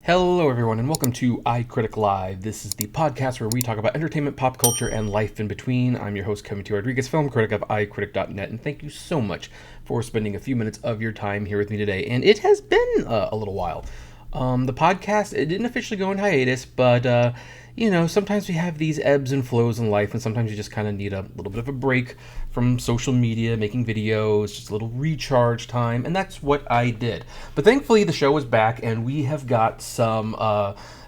Hello, everyone, and welcome to iCritic Live. This is the podcast where we talk about entertainment, pop culture, and life in between. I'm your host, Kevin T. Rodriguez, film critic of iCritic.net, and thank you so much for spending a few minutes of your time here with me today. And it has been a little while. The podcast, it didn't officially go in hiatus, but sometimes we have these ebbs and flows in life, and sometimes you just kind of need a little bit of a break from social media, making videos, just a little recharge time, and that's what I did. But thankfully, the show is back, and we have got some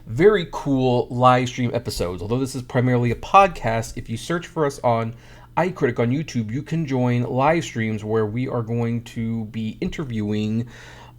very cool live stream episodes. Although this is primarily a podcast, if you search for us on iCritic on YouTube, you can join live streams where we are going to be interviewing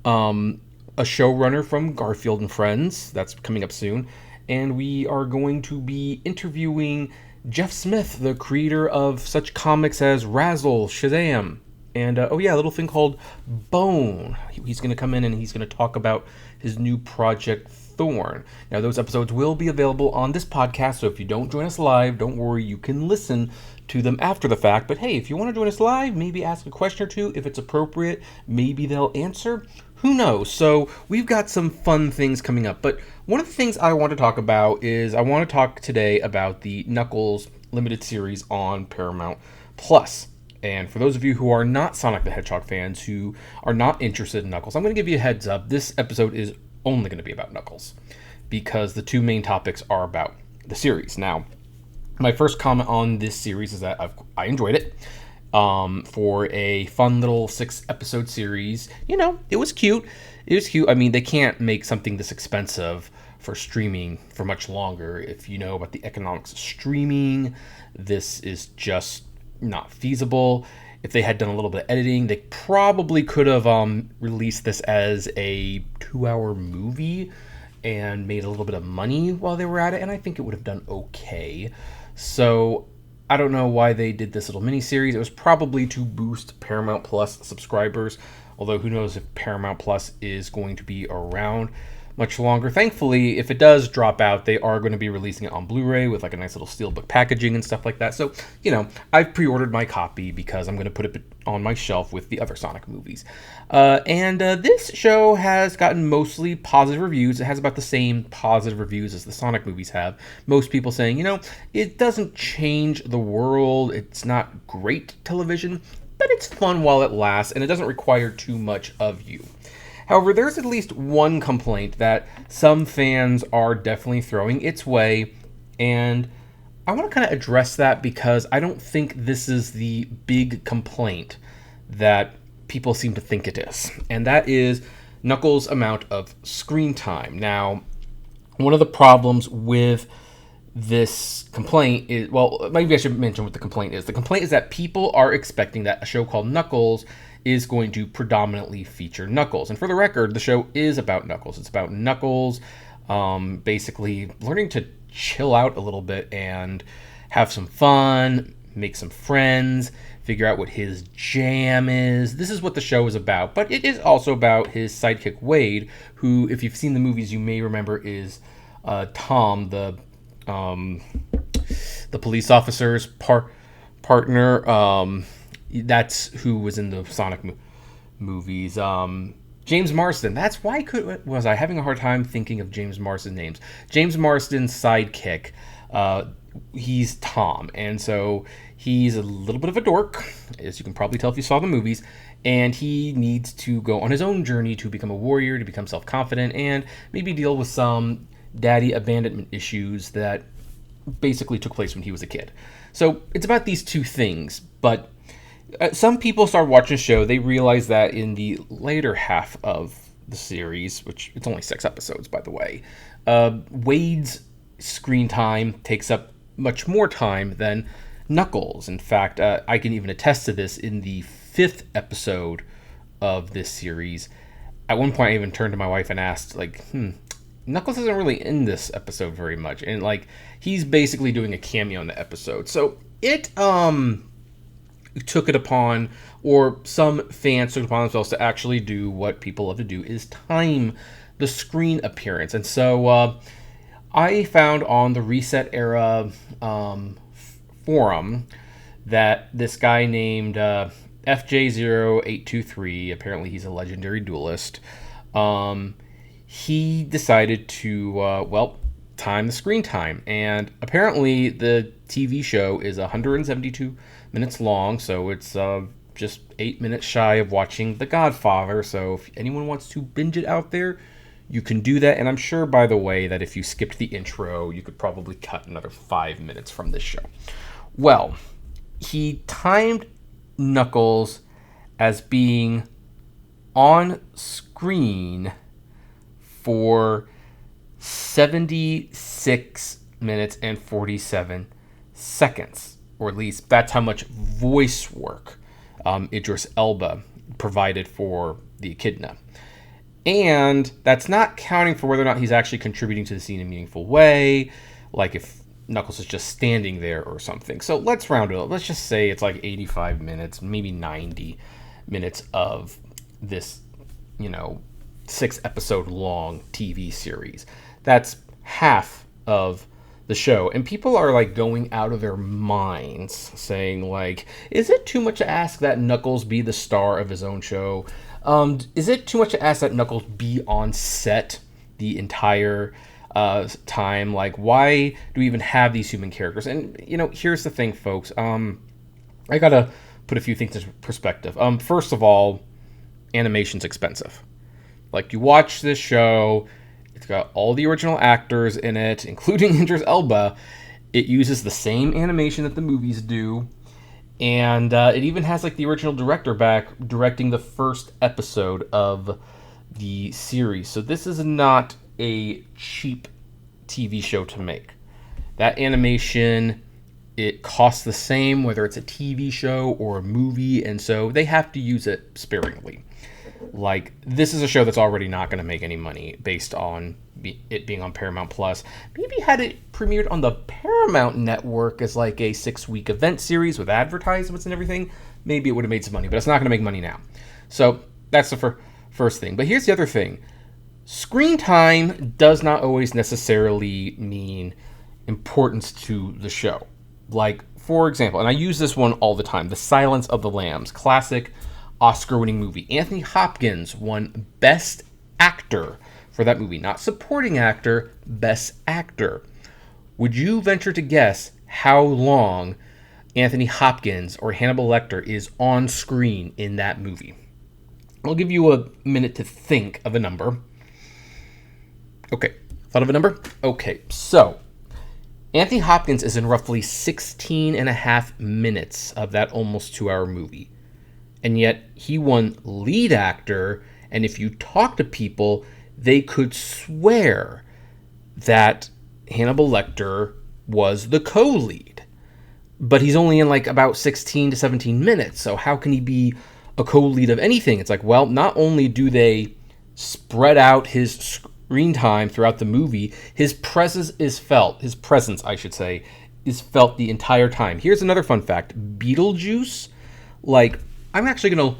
a showrunner from Garfield and Friends. That's coming up soon. And we are going to be interviewing Jeff Smith, the creator of such comics as Razzle, Shazam, and a little thing called Bone. He's going to come in and he's going to talk about his new project, Thorn. Now, those episodes will be available on this podcast, so if you don't join us live, don't worry, you can listen to them after the fact. But hey, if you want to join us live, maybe ask a question or two. If it's appropriate, maybe they'll answer. Who knows? So we've got some fun things coming up. But one of the things I want to talk about is I want to talk today about the Knuckles limited series on Paramount Plus. And for those of you who are not Sonic the Hedgehog fans, who are not interested in Knuckles, I'm going to give you a heads up. This episode is only going to be about Knuckles because the two main topics are about the series. Now, my first comment on this series is that I enjoyed it. For a fun little 6-episode series. It was cute. I mean, they can't make something this expensive for streaming for much longer. If you know about the economics of streaming, this is just not feasible. If they had done a little bit of editing, they probably could have released this as a 2-hour movie and made a little bit of money while they were at it, and I think it would have done okay. So I don't know why they did this little mini-series. It was probably to boost Paramount Plus subscribers, although who knows if Paramount Plus is going to be around much longer. Thankfully, if it does drop out, they are going to be releasing it on Blu-ray with like a nice little steelbook packaging and stuff like that. So, I've pre-ordered my copy because I'm going to put it on my shelf with the other Sonic movies. And this show has gotten mostly positive reviews. It has about the same positive reviews as the Sonic movies have. Most people saying, it doesn't change the world. It's not great television, but it's fun while it lasts, and it doesn't require too much of you. However, there's at least one complaint that some fans are definitely throwing its way, and I want to kind of address that because I don't think this is the big complaint that people seem to think it is, and that is Knuckles' amount of screen time. Now, one of the problems with this complaint is, well, maybe I should mention what the complaint is. The complaint is that people are expecting that a show called Knuckles is going to predominantly feature Knuckles. And for the record, the show is about Knuckles. It's about Knuckles basically learning to chill out a little bit and have some fun, make some friends, figure out what his jam is. This is what the show is about. But it is also about his sidekick, Wade, who, if you've seen the movies, you may remember is Tom, the police officer's partner. That's who was in the Sonic movies. James Marsden. That's why was I having a hard time thinking of James Marsden's names. James Marsden's sidekick. He's Tom, and so he's a little bit of a dork, as you can probably tell if you saw the movies. And he needs to go on his own journey to become a warrior, to become self-confident, and maybe deal with some daddy abandonment issues that basically took place when he was a kid. So it's about these two things, but some people start watching the show, they realize that in the later half of the series, which it's only 6 episodes, by the way, Wade's screen time takes up much more time than Knuckles. In fact, I can even attest to this in the 5th episode of this series. At one point, I even turned to my wife and asked, Knuckles isn't really in this episode very much. And, he's basically doing a cameo in the episode. So it, took it upon, or some fans took it upon themselves to actually do what people love to do, is time the screen appearance. And so I found on the Reset Era forum that this guy named FJ0823, apparently he's a legendary duelist, he decided to, time the screen time. And apparently the TV show is 172 minutes long, so it's just 8 minutes shy of watching The Godfather. So if anyone wants to binge it out there, you can do that. And I'm sure, by the way, that if you skipped the intro, you could probably cut another 5 minutes from this show. Well, he timed Knuckles as being on screen for 76 minutes and 47 seconds, or at least that's how much voice work Idris Elba provided for the echidna. And that's not counting for whether or not he's actually contributing to the scene in a meaningful way, like if Knuckles is just standing there or something. So let's round it up. Let's just say it's like 85 minutes, maybe 90 minutes of this, 6-episode long TV series. That's half of the show. And people are like going out of their minds saying like, is it too much to ask that Knuckles be the star of his own show? Is it too much to ask that Knuckles be on set the entire time? Like, why do we even have these human characters? And, here's the thing, folks. I gotta put a few things into perspective. First of all, animation's expensive. Like, you watch this show, it's got all the original actors in it, including Idris Elba. It uses the same animation that the movies do. And it even has, like, the original director back directing the first episode of the series. So this is not a cheap TV show to make. That animation, it costs the same whether it's a TV show or a movie, and so they have to use it sparingly. Like, this is a show that's already not going to make any money based on it being on Paramount Plus. Maybe had it premiered on the Paramount Network as like a 6-week event series with advertisements and everything, maybe it would have made some money, but it's not going to make money now. So that's the first thing. But here's the other thing. Screen time does not always necessarily mean importance to the show. Like, for example, and I use this one all the time, The Silence of the Lambs, classic Oscar-winning movie. Anthony Hopkins won Best Actor for that movie. Not supporting actor, Best Actor. Would you venture to guess how long Anthony Hopkins or Hannibal Lecter is on screen in that movie? I'll give you a minute to think of a number. Okay, thought of a number? Okay, so Anthony Hopkins is in roughly 16 and a half minutes of that almost 2-hour movie. And yet he won lead actor, and if you talk to people, they could swear that Hannibal Lecter was the co-lead. But he's only in like about 16 to 17 minutes, so how can he be a co-lead of anything? It's like, well, not only do they spread out his screen time throughout the movie, his presence, I should say, is felt the entire time. Here's another fun fact. Beetlejuice, like, I'm actually going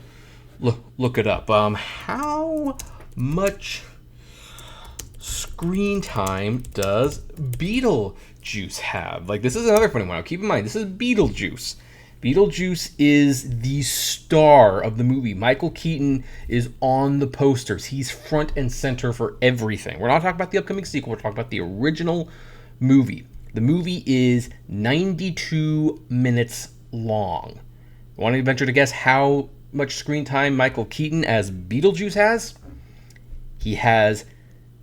to look it up. How much screen time does Beetlejuice have? Like, this is another funny one. Now, keep in mind, this is Beetlejuice. Beetlejuice is the star of the movie. Michael Keaton is on the posters. He's front and center for everything. We're not talking about the upcoming sequel. We're talking about the original movie. The movie is 92 minutes long. Want to venture to guess how much screen time Michael Keaton as Beetlejuice has? He has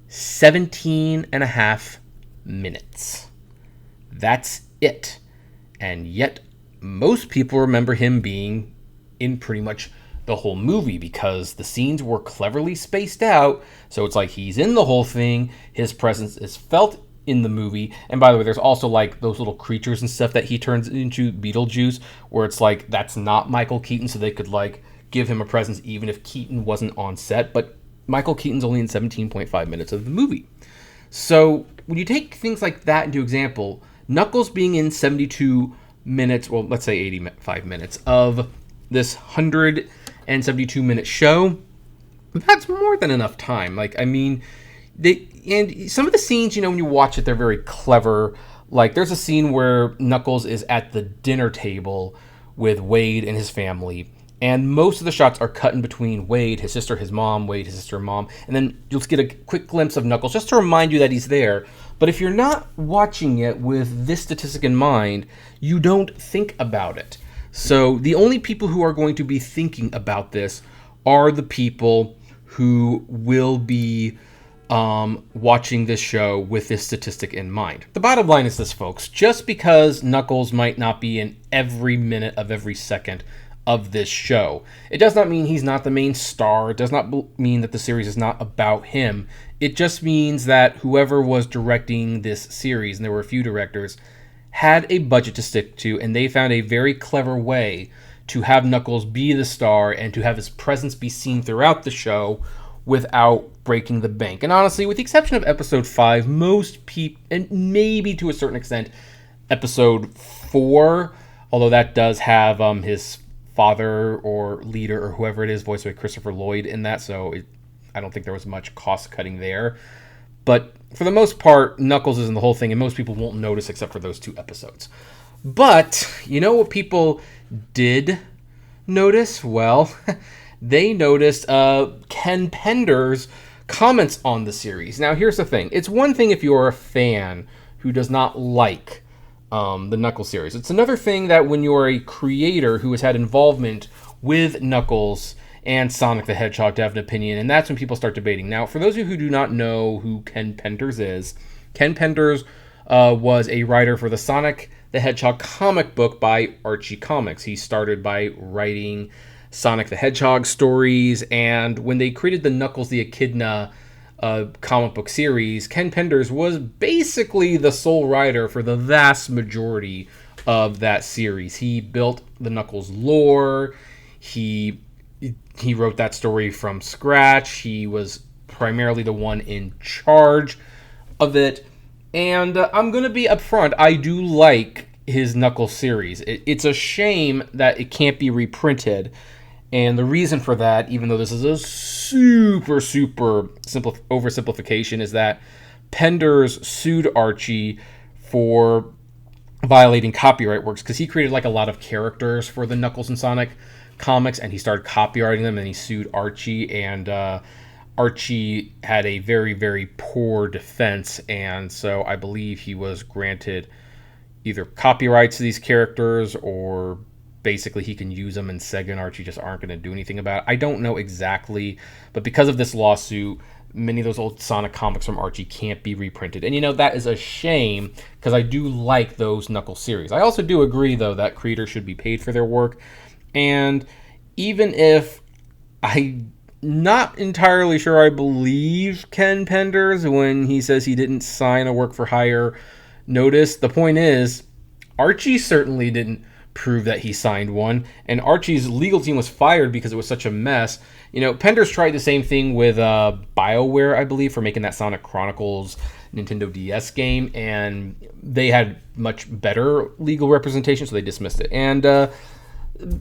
17 and a half minutes. That's it. And yet, most people remember him being in pretty much the whole movie because the scenes were cleverly spaced out. So it's like he's in the whole thing. His presence is felt in the movie. And by the way, there's also like those little creatures and stuff that he turns into Beetlejuice, where it's like that's not Michael Keaton, so they could like give him a presence even if Keaton wasn't on set. But Michael Keaton's only in 17.5 minutes of the movie. So when you take things like that into example, Knuckles being in 72 minutes, well, let's say 85 minutes of this 172 minute show, that's more than enough time. Like, I mean, and some of the scenes, when you watch it, they're very clever. Like, there's a scene where Knuckles is at the dinner table with Wade and his family, And most of the shots are cut in between Wade, his sister, his mom, Wade, his sister, mom. And then you'll just get a quick glimpse of Knuckles just to remind you that he's there. But if you're not watching it with this statistic in mind, you don't think about it. So the only people who are going to be thinking about this are the people who will be watching this show with this statistic in mind. The bottom line is this, folks. Just because Knuckles might not be in every minute of every second of this show, it does not mean he's not the main star. It does not mean that the series is not about him. It just means that whoever was directing this series, and there were a few directors, had a budget to stick to, and they found a very clever way to have Knuckles be the star and to have his presence be seen throughout the show without breaking the bank. And honestly, with the exception of episode 5, most people, and maybe to a certain extent episode 4, although that does have his father or leader or whoever it is voiced by Christopher Lloyd in that, so I don't think there was much cost cutting there. But for the most part, Knuckles is in the whole thing, and most people won't notice except for those 2 episodes. But you know what people did notice? Well, they noticed Ken Penders' comments on the series. Now, here's the thing. It's one thing if you're a fan who does not like the Knuckles series. It's another thing that when you're a creator who has had involvement with Knuckles and Sonic the Hedgehog to have an opinion, and that's when people start debating. Now, for those of you who do not know who Ken Penders is, Ken Penders was a writer for the Sonic the Hedgehog comic book by Archie Comics. He started by writing Sonic the Hedgehog stories, and when they created the Knuckles the Echidna comic book series, Ken Penders was basically the sole writer for the vast majority of that series. He built the Knuckles lore. He wrote that story from scratch. He was primarily the one in charge of it. And I'm going to be upfront. I do like his Knuckles series. It's a shame that it can't be reprinted. And the reason for that, even though this is a super oversimplification, is that Penders sued Archie for violating copyright works because he created like a lot of characters for the Knuckles and Sonic comics, and he started copyrighting them, and he sued Archie, and Archie had a very, very poor defense, and so I believe he was granted either copyrights to these characters or basically he can use them, and Sega and Archie just aren't going to do anything about it. I don't know exactly, but because of this lawsuit, many of those old Sonic comics from Archie can't be reprinted. And that is a shame because I do like those Knuckles series. I also do agree, though, that creators should be paid for their work. And even if I'm not entirely sure I believe Ken Penders when he says he didn't sign a work for hire notice, the point is Archie certainly didn't prove that he signed one, and Archie's legal team was fired because it was such a mess. Penders tried the same thing with BioWare, I believe, for making that Sonic Chronicles Nintendo DS game, and they had much better legal representation, so they dismissed it. And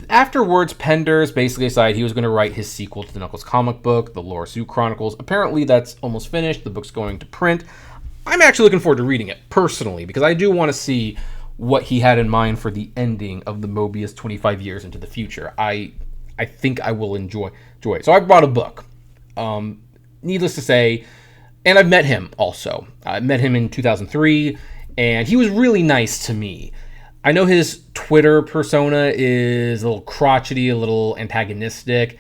afterwards, Penders basically decided he was going to write his sequel to the Knuckles comic book, the Laura Sue Chronicles. Apparently, that's almost finished. The book's going to print. I'm actually looking forward to reading it, personally, because I do want to see what he had in mind for the ending of the Mobius 25 years into the future. I think I will enjoy it. So I bought a book. Needless to say, and I've met him also. I met him in 2003, and he was really nice to me. I know his Twitter persona is a little crotchety, a little antagonistic,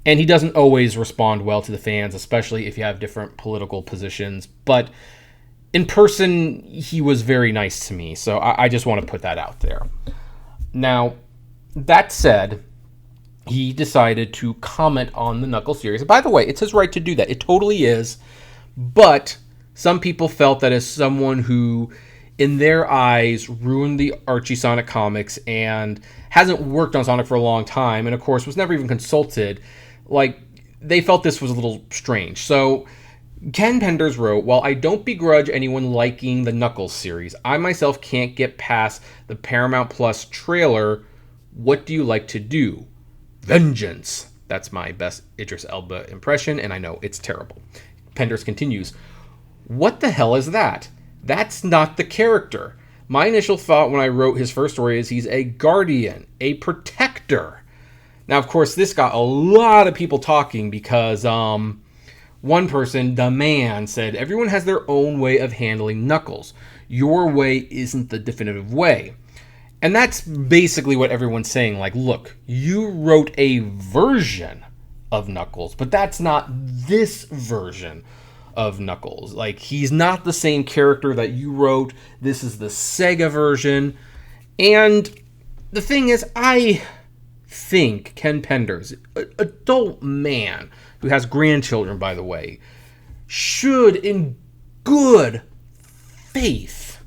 and he doesn't always respond well to the fans, especially if you have different political positions. But in person, he was very nice to me, so I just want to put that out there. Now, that said, he decided to comment on the Knuckles series. And by the way, it's his right to do that. It totally is. But some people felt that as someone who, in their eyes, ruined the Archie Sonic comics and hasn't worked on Sonic for a long time, and of course was never even consulted, they felt this was a little strange. So Ken Penders wrote, "While I don't begrudge anyone liking the Knuckles series, I myself can't get past the Paramount Plus trailer. What do you like to do? Vengeance." That's my best Idris Elba impression, and I know it's terrible. Penders continues, "What the hell is that? That's not the character. My initial thought when I wrote his first story is he's a guardian, a protector. Now, of course, this got a lot of people talking because one person, the man, said everyone has their own way of handling Knuckles. Your way isn't the definitive way. And that's basically what everyone's saying. Like, look, you wrote a version of Knuckles, but that's not this version of Knuckles. Like, he's not the same character that you wrote. This is the Sega version. And the thing is, I think Ken Penders, an adult man who has grandchildren, by the way, should, in good faith,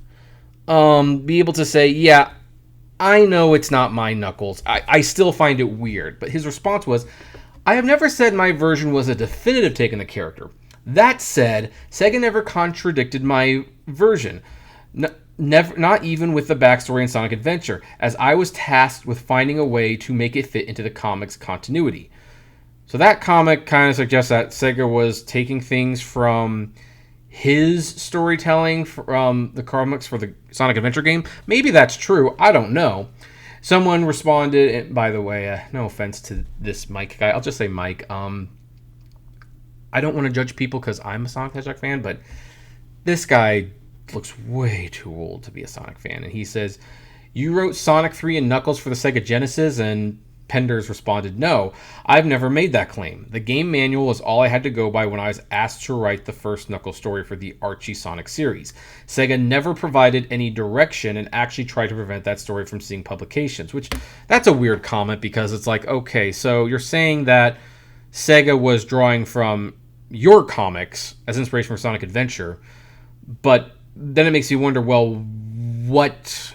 be able to say, yeah, I know it's not my Knuckles. I still find it weird. But his response was, I have never said my version was a definitive take on the character. That said, Sega never contradicted my version. Never, not even with the backstory in Sonic Adventure, as I was tasked with finding a way to make it fit into the comic's continuity. So that comic kind of suggests that Sega was taking things from his storytelling from the comics for the Sonic Adventure game. Maybe that's true. I don't know. Someone responded, and by the way, no offense to this Mike guy. I'll just say Mike. I don't want to judge people because I'm a Sonic the Hedgehog fan, but this guy looks way too old to be a Sonic fan. And he says, you wrote Sonic 3 and Knuckles for the Sega Genesis? And Penders responded, no, I've never made that claim. The game manual was all I had to go by when I was asked to write the first Knuckles story for the Archie Sonic series. Sega never provided any direction and actually tried to prevent that story from seeing publications, which that's a weird comment because it's like, okay, so you're saying that Sega was drawing from your comics as inspiration for Sonic Adventure, but then it makes you wonder, well, what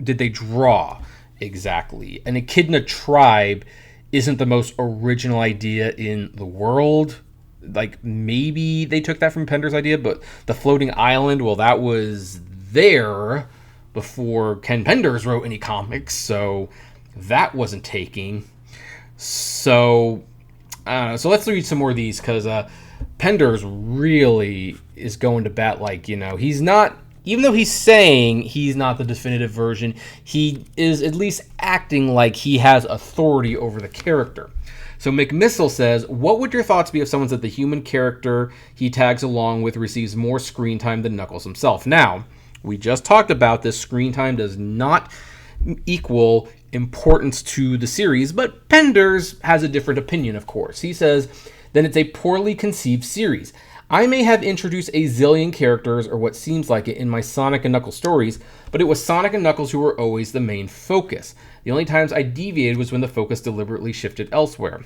did they draw exactly? An Echidna tribe isn't the most original idea in the world. Like, maybe they took that from Pender's idea, but the floating island, well, that was there before Ken Penders wrote any comics, so that wasn't taking. So, I don't know. So let's read some more of these, because Penders really is going to bat like, he's not, even though he's saying he's not the definitive version, he is at least acting like he has authority over the character. So McMissile says, what would your thoughts be if someone said the human character he tags along with receives more screen time than Knuckles himself? Now, we just talked about this. Screen time does not equal importance to the series, but Penders has a different opinion, of course. He says, then it's a poorly conceived series. I may have introduced a zillion characters, or what seems like it, in my Sonic and Knuckles stories, but it was Sonic and Knuckles who were always the main focus. The only times I deviated was when the focus deliberately shifted elsewhere.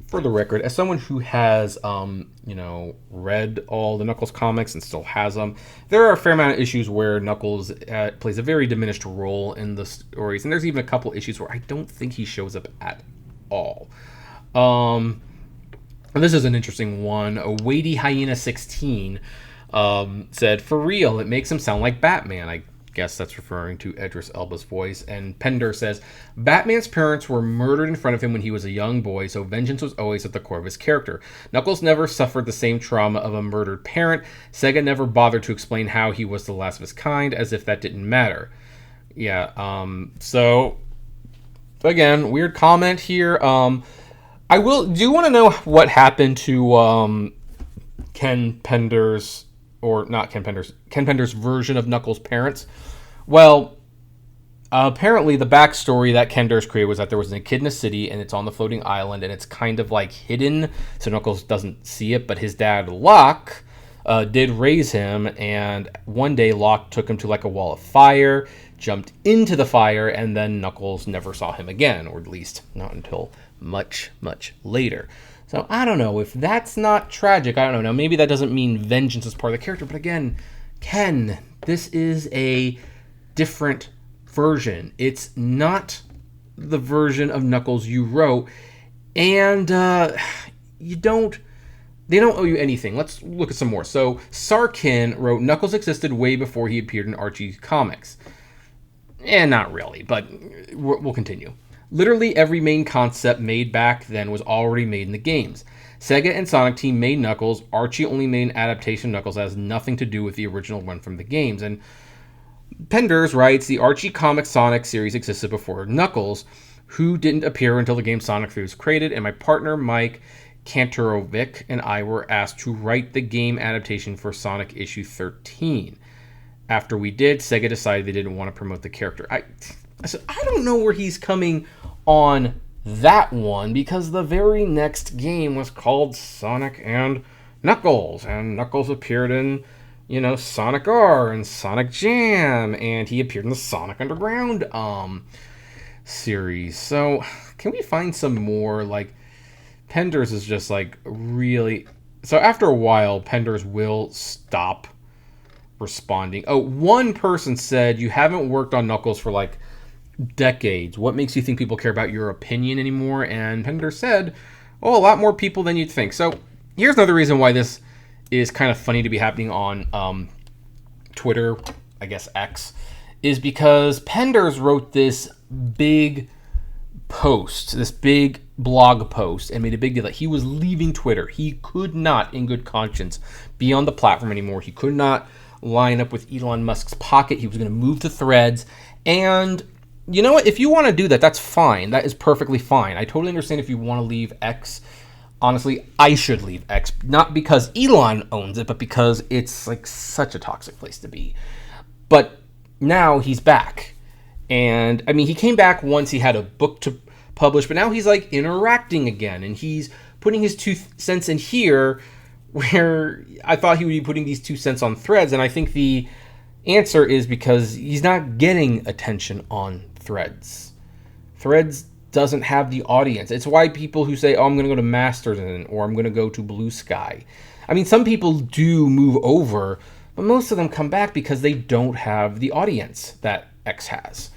For the record, as someone who has, read all the Knuckles comics and still has them, there are a fair amount of issues where Knuckles plays a very diminished role in the stories, and there's even a couple issues where I don't think he shows up at all. This is an interesting one. A Weighty Hyena 16 said, for real, it makes him sound like Batman. I guess that's referring to Idris Elba's voice. And Pender says, Batman's parents were murdered in front of him when he was a young boy, so vengeance was always at the core of his character. Knuckles never suffered the same trauma of a murdered parent. Sega never bothered to explain how he was the last of his kind, as if that didn't matter. Yeah, so, again, weird comment here. I do want to know what happened to Ken Penders, or not Ken Penders, Ken Penders' version of Knuckles' parents. Well, apparently the backstory that Ken Penders created was that there was an Echidna City, and it's on the floating island, and it's kind of like hidden, so Knuckles doesn't see it, but his dad, Locke, did raise him, and one day Locke took him to like a wall of fire, jumped into the fire, and then Knuckles never saw him again, or at least not until much, much later. So I don't know if that's not tragic. I don't know. Now, maybe that doesn't mean vengeance is part of the character, but again, Ken, this is a different version. It's not the version of Knuckles you wrote, and they don't owe you anything. Let's look at some more. So Sarkin wrote, Knuckles existed way before he appeared in Archie comics. Not really, but we'll continue. Literally every main concept made back then was already made in the games. Sega and Sonic Team made Knuckles. Archie only made an adaptation of Knuckles that has nothing to do with the original one from the games. And Penders writes, the Archie comic Sonic series existed before Knuckles, who didn't appear until the game Sonic 3 was created, and my partner Mike Kantarovic and I were asked to write the game adaptation for Sonic issue 13. After we did, Sega decided they didn't want to promote the character. I said, I don't know where he's coming on that one, because the very next game was called Sonic and Knuckles, and Knuckles appeared in, Sonic R and Sonic Jam, and he appeared in the Sonic Underground series. So can we find some more? Like, Penders is just like really... So after a while, Penders will stop responding. Oh, one person said, you haven't worked on Knuckles for like decades. What makes you think people care about your opinion anymore? And Penders said, oh, a lot more people than you'd think. So here's another reason why this is kind of funny to be happening on Twitter, I guess X, is because Penders wrote this big post, this big blog post, and made a big deal that he was leaving Twitter. He could not, in good conscience, be on the platform anymore. He could not line up with Elon Musk's pocket. He was going to move to Threads. And you know what? If you want to do that, that's fine. That is perfectly fine. I totally understand if you want to leave X. Honestly, I should leave X, not because Elon owns it, but because it's like such a toxic place to be. But now he's back. And I mean, he came back once he had a book to publish, but now he's like interacting again, and he's putting his 2 cents in here, where I thought he would be putting these 2 cents on Threads. And I think the answer is because he's not getting attention on Threads. Threads doesn't have the audience. It's why people who say, oh, I'm going to go to Mastodon, or I'm going to go to Blue Sky. I mean, some people do move over, but most of them come back because they don't have the audience that X has.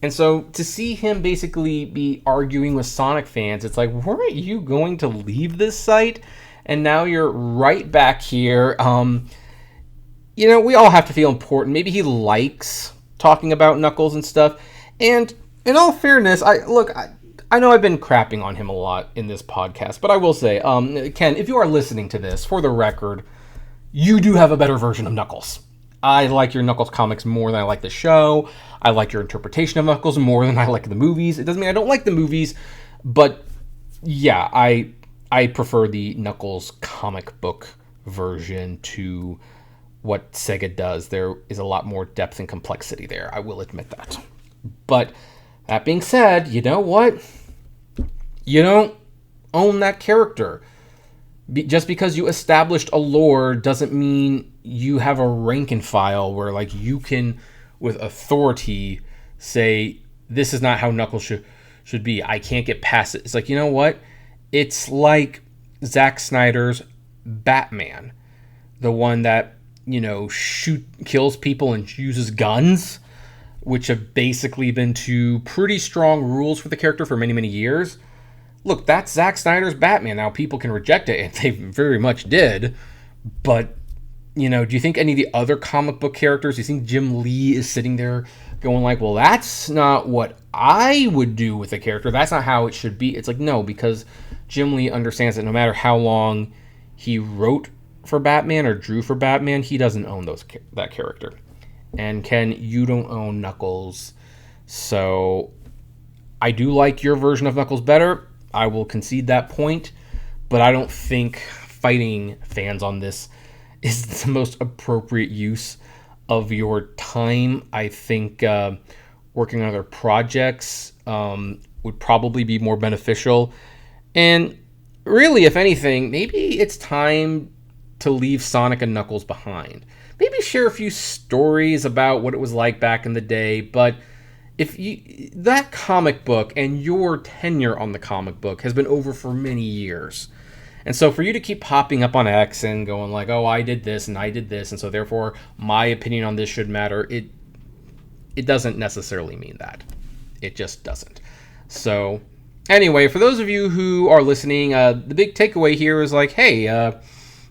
And so to see him basically be arguing with Sonic fans, it's like, weren't you going to leave this site? And now you're right back here. We all have to feel important. Maybe he likes talking about Knuckles and stuff. And in all fairness, I know I've been crapping on him a lot in this podcast, but I will say, Ken, if you are listening to this, for the record, you do have a better version of Knuckles. I like your Knuckles comics more than I like the show. I like your interpretation of Knuckles more than I like the movies. It doesn't mean I don't like the movies, but yeah, I prefer the Knuckles comic book version to what Sega does. There is a lot more depth and complexity there. I will admit that. But that being said, you know what? You don't own that character. Just because you established a lore doesn't mean you have a rank and file where like you can, with authority, say this is not how Knuckles should be. I can't get past it. It's like, you know what? It's like Zack Snyder's Batman, the one that kills people and uses guns, which have basically been 2 pretty strong rules for the character for many, many years. Look, that's Zack Snyder's Batman. Now, people can reject it, and they very much did. But, do you think any of the other comic book characters, do you think Jim Lee is sitting there going like, well, that's not what I would do with a character. That's not how it should be. It's like, no, because Jim Lee understands that no matter how long he wrote for Batman or drew for Batman, he doesn't own that character. And Ken, you don't own Knuckles. So I do like your version of Knuckles better. I will concede that point, but I don't think fighting fans on this is the most appropriate use of your time. I think working on other projects would probably be more beneficial. And really, if anything, maybe it's time to leave Sonic and Knuckles behind. Maybe share a few stories about what it was like back in the day, but if that comic book and your tenure on the comic book has been over for many years. And so for you to keep popping up on X and going like, oh, I did this and I did this, and so therefore my opinion on this should matter, it doesn't necessarily mean that. It just doesn't. So anyway, for those of you who are listening, the big takeaway here is like, hey,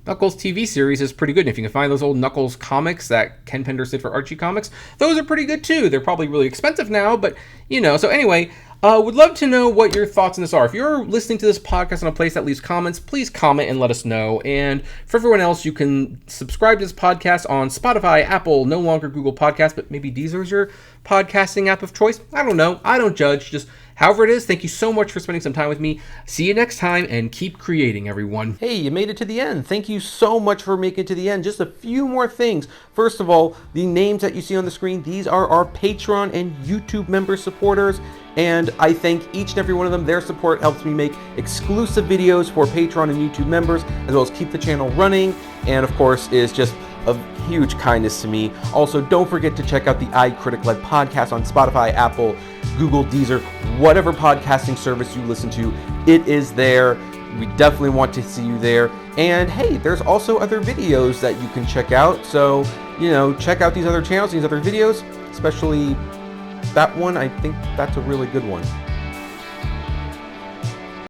Knuckles TV series is pretty good. And if you can find those old Knuckles comics that Ken Penders did for Archie Comics, those are pretty good too. They're probably really expensive now, but So anyway, would love to know what your thoughts on this are. If you're listening to this podcast on a place that leaves comments, please comment and let us know. And for everyone else, you can subscribe to this podcast on Spotify, Apple, no longer Google Podcasts, but maybe Deezer is your podcasting app of choice. I don't know. I don't judge. Just However it is, thank you so much for spending some time with me. See you next time, and keep creating, everyone. Hey, you made it to the end. Thank you so much for making it to the end. Just a few more things. First of all, the names that you see on the screen, these are our Patreon and YouTube member supporters, and I thank each and every one of them. Their support helps me make exclusive videos for Patreon and YouTube members, as well as keep the channel running, and of course is just of huge kindness to me. Also, don't forget to check out the iCritic-led podcast on Spotify, Apple, Google, Deezer, whatever podcasting service you listen to, it is there. We definitely want to see you there. And hey, there's also other videos that you can check out. So, check out these other channels, these other videos, especially that one. I think that's a really good one.